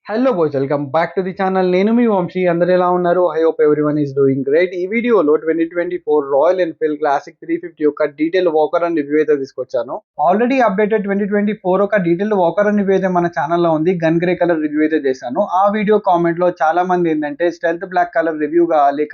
Hello boys, welcome back to the channel. నేను మీ వంశీ. అందరు ఎలా ఉన్నారు? I hope everyone is doing great. ఈ వీడియోలో 2024 రాయల్ ఎన్ఫీల్డ్ క్లాసిక్ 350 యొక్క డీటెయిల్ వాకర్ అండ్ రివ్యూ అయితే తీసుకొచ్చాను. ఆల్రెడీ అప్డేటెడ్ 2024 ఒక డీటెయిల్ వాకర్ అండ్ రివ్యూ అయితే మన ఛానల్లో ఉంది. గన్ గ్రే కలర్ రివ్యూ అయితే చేశాను. ఆ వీడియో కామెంట్ లో చాలా మంది ఏంటంటే స్టెల్త్ బ్లాక్ కలర్ రివ్యూ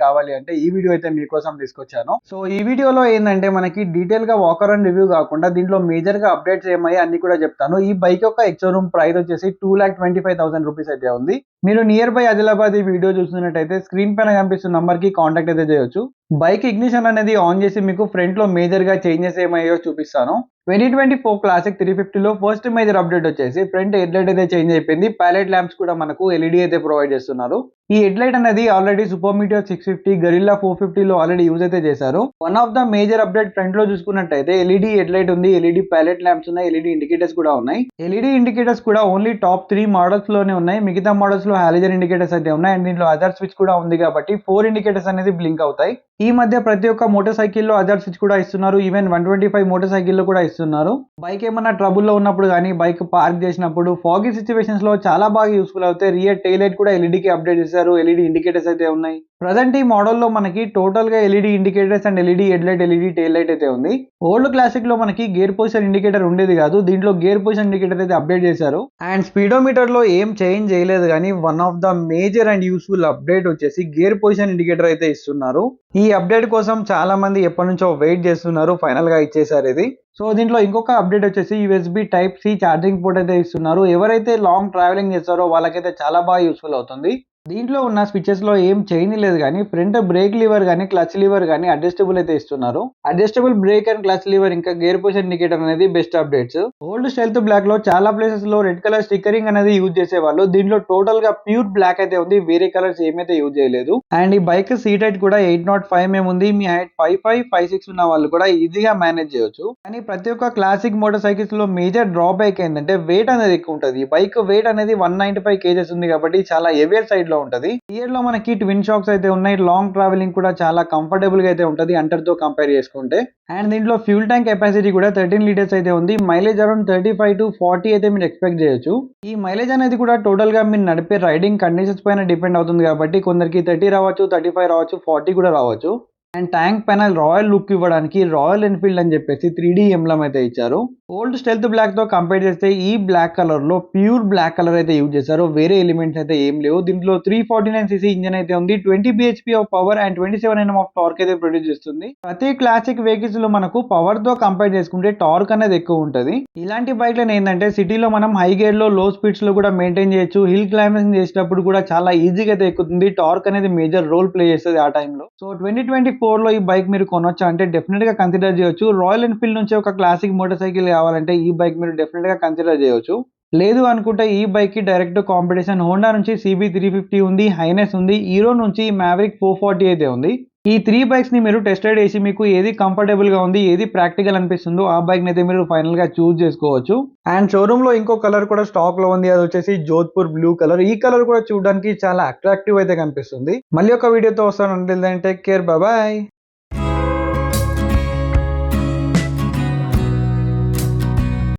కావాలి అంటే ఈ వీడియో అయితే మీకోసం తీసుకొచ్చాను. సో ఈ వీడియోలో ఏంటంటే మనకి డీటెయిల్ గా వాకర్ అండ్ రివ్యూ కాకుండా దీంట్లో మేజర్ గా అప్డేట్స్ ఏమయ్యాయి అన్ని కూడా చెప్తాను. ఈ బైక్ యొక్క ఎక్స్షోరూమ్ ప్రైస్ వచ్చేసి 2,25,000 రూపీస్ అయితే ఉంది. మీరు నియర్ బై ఆదిలాబాద్ ఈ వీడియో చూస్తున్నట్టయితే స్క్రీన్ పైన కనిపిస్తున్న నంబర్ కి కాంటాక్ట్ అయితే చేయొచ్చు. బైక్ ఇగ్నిషన్ అనేది ఆన్ చేసి మీకు ఫ్రంట్ లో మేజర్ గా చేంజెస్ ఏమయ్యో చూపిస్తాను. 2024 క్లాసిక్ 350లో ఫస్ట్ మేజర్ అప్డేట్ వచ్చేసి ఫ్రంట్ హెడ్ లైట్ అయితే చేంజ్ అయిపోయింది. పైలట్ ల్యాంప్స్ కూడా మనకు ఎల్ఈడి అయితే ప్రొవైడ్ చేస్తున్నారు. ఈ హెడ్ లైట్ అనేది ఆల్రెడీ సూపర్ మీటియర్ 650, గరిల్లా 450 లో ఆల్రెడీ యూజ్ అయితే చేశారు. One of the major update front లో చూసుకున్నట్టయితే ఎల్ఈడి హెడ్ లైట్ ఉంది, ఎల్ఈడి పైలట్ ల్యాంప్స్ ఉన్నాయి, ఎల్ఈడి ఇండికేటర్స్ కూడా ఉన్నాయి. ఎల్ఈడి ఇండికేటర్స్ కూడా ఓన్లీ టాప్ 3 మోడల్స్ లోనే ఉన్నాయి. మిగతా మోడల్స్ లో హాలోజన్ ఇండికేటర్స్ అయితే ఉన్నాయి. అండ్ దీంట్లో అదర్ స్విచ్ కూడా ఉంది కాబట్టి 4 ఇండికేటర్స్ అనేది బ్లింక్ అవుతాయి. ఈ మధ్య ప్రతి ఒక్క మోటార్ సైకిల్లో అదర్ స్విచ్ కూడా ఇస్తున్నారు. ఈవెన్ 125 మోటార్ సైకిల్లో కూడా ఇస్తున్నారు. బైక్ ఏమన్నా ట్రబుల్లో ఉన్నప్పుడు కానీ బైక్ పార్క్ చేసినప్పుడు ఫాగీ సిచ్యువేషన్స్ లో చాలా బాగా యూస్ఫుల్ అవుతాయి. రియర్ టైల్ లైట్ కూడా ఎల్ఈడికి అప్డేట్ చేశారు. ఎల్ఈడి ఇండికేటర్స్ అయితే ఉన్నాయి. ప్రజెంట్ ఈ మోడల్లో మనకి టోటల్ గా LED indicators and LED head light, LED tail light అయితే ఉంది. ఓల్డ్ క్లాసిక్ లో మనకి గేర్ పొజిషన్ ఇండికేటర్ ఉండేది కాదు. దీంట్లో గేర్ పొజిషన్ ఇండికేటర్ అయితే అప్డేట్ చేశారు. అండ్ స్పీడోమీటర్ లో ఏం చేంజ్ చేయలేదు కానీ one of the major and useful update వచ్చేసి గేర్ పొజిషన్ ఇండికేటర్ అయితే ఇస్తున్నారు. ఈ అప్డేట్ కోసం చాలా మంది ఎప్పటి నుంచో వెయిట్ చేస్తున్నారు. ఫైనల్ గా ఇచ్చేసారు ఇది. సో దీంట్లో ఇంకొక అప్డేట్ వచ్చేసి USB type C charging port అయితే ఇస్తున్నారు. ఎవరైతే లాంగ్ ట్రావెలింగ్ చేస్తారో వాళ్ళకైతే చాలా బాగా యూస్ఫుల్ అవుతుంది. దీంట్లో ఉన్న స్విచెస్ లో ఏం చేంజ్ లేదు కానీ ఫ్రంట్ బ్రేక్ లివర్ కానీ క్లచ్ లివర్ కానీ అడ్జస్టబుల్ అయితే ఇస్తున్నారు. Adjustable brake and clutch lever ఇంకా గేర్ పొజిషన్ ఇండికేటర్ అనేది best updates. Old stealth black లో చాలా ప్లేసెస్ లో రెడ్ కలర్ స్టిక్కరింగ్ అనేది యూజ్ చేసేవాళ్ళు. దీంట్లో టోటల్ గా ప్యూర్ బ్లాక్ అయితే ఉంది. వేరే కలర్స్ ఏమైతే యూజ్ చేయలేదు. అండ్ ఈ బైక్ సీట్ హైట్ కూడా 805 ఉంది. మీ హైట్ 5'5", 5'6" ఉన్న వాళ్ళు కూడా ఈజీగా మేనేజ్ చేయొచ్చు. కానీ ప్రతి ఒక్క క్లాసిక్ మోటార్ సైకిల్స్ లో మేజర్ డ్రాబ్యాక్ ఏంటంటే వెయిట్ అనేది ఎక్కువ ఉంటుంది. ఈ బైక్ వెయిట్ అనేది 195 kgs ఉంది కాబట్టి చాలా హెవియర్ సైడ్ లో ఉంటది. రియర్ లో మనకి ట్విన్ షాక్స్ అయితే ఉన్నాయి. లాంగ్ ట్రావెలింగ్ కూడా చాలా కంఫర్టబుల్ గా అయితే ఉంటది అంటర్ తో కంపేర్ చేసుకుంటే. అండ్ దీంట్లో ఫ్యూల్ ట్యాంక్ కెపాసిటీ కూడా 13 లీటర్స్ అయితే ఉంది. మైలేజ్ అరౌండ్ 35 to 40 అయితే మీరు ఎక్స్పెక్ట్ చేయొచ్చు. ఈ మైలేజ్ అనేది కూడా టోటల్ గా మీరు నడిపే రైడింగ్ కండిషన్స్ పైన డిపెండ్ అవుతుంది కాబట్టి కొందరికి 30 రావచ్చు, 35 రావచ్చు, 40 కూడా రావచ్చు. అండ్ ట్యాంక్ పైన రాయల్ లుక్ ఇవ్వడానికి రాయల్ ఎన్ఫీల్డ్ అని చెప్పేసి 3D ఎంబ్లమ్ అయితే ఇచ్చారు. ఓల్డ్ స్టెల్త్ బ్లాక్ తో కంపేర్ చేస్తే ఈ బ్లాక్ కలర్ లో ప్యూర్ బ్లాక్ కలర్ అయితే యూజ్ చేశారు. వేరే ఎలిమెంట్స్ అయితే ఏం లేవు. దీంట్లో 349cc ఇంజన్ అయితే ఉంది. 20 bhp of power and 27 Nm of torque అయితే ప్రొడ్యూస్ చేస్తుంది. ప్రతి క్లాసిక్ వెహికల్స్ లో మనకు పవర్ తో కంపేర్ చేసుకుంటే టార్క్ అనేది ఎక్కువ ఉంటుంది. ఇలాంటి బైక్లను ఏంటంటే సిటీలో మనం హై గేర్ లో లో స్పీడ్స్ లో కూడా మెయింటైన్ చేయొచ్చు. హిల్ క్లైంబింగ్ చేసేటప్పుడు కూడా చాలా ఈజీగా అయితే ఎక్కుతుంది. టార్క్ అనేది మేజర్ రోల్ ప్లే చేస్తుంది ఆ టైంలో. సో 2024 లో ఈ బైక్ మీరు కొనొచ్చా అంటే డెఫినెట్ గా కన్సిడర్ చేయొచ్చు. రాయల్ ఎన్ఫీల్డ్ నుంచి ఒక క్లాసిక్ మోటార్ సైకిల్ కావాలంటే ఈ బైక్ మీరు డెఫినెట్ గా కన్సిడర్ చేయొచ్చు. లేదు అనుకుంటే ఈ బైక్ కి డైరెక్ట్ కాంపిటీషన్ హోండా నుంచి CB350 ఉంది, హైనెస్ ఉంది, హీరో నుంచి మ్యావరిక్ 440 అయితే ఉంది. ఈ 3 బైక్స్ ని మీరు టెస్ట్ రైడ్ చేసి మీకు ఏది కంఫర్టబుల్ గా ఉంది, ఏది ప్రాక్టికల్ అనిపిస్తుందో ఆ బైక్ ని అయితే మీరు ఫైనల్ గా చూస్ చేసుకోవచ్చు. అండ్ షోరూమ్ లో ఇంకో కలర్ కూడా స్టాక్ లో ఉంది. అది వచ్చేసి జోధ్పూర్ బ్లూ కలర్. ఈ కలర్ కూడా చూడడానికి చాలా అట్రాక్టివ్ అయితే కనిపిస్తుంది. మళ్ళీ ఒక వీడియోతో వస్తాను. Until then take care, bye bye.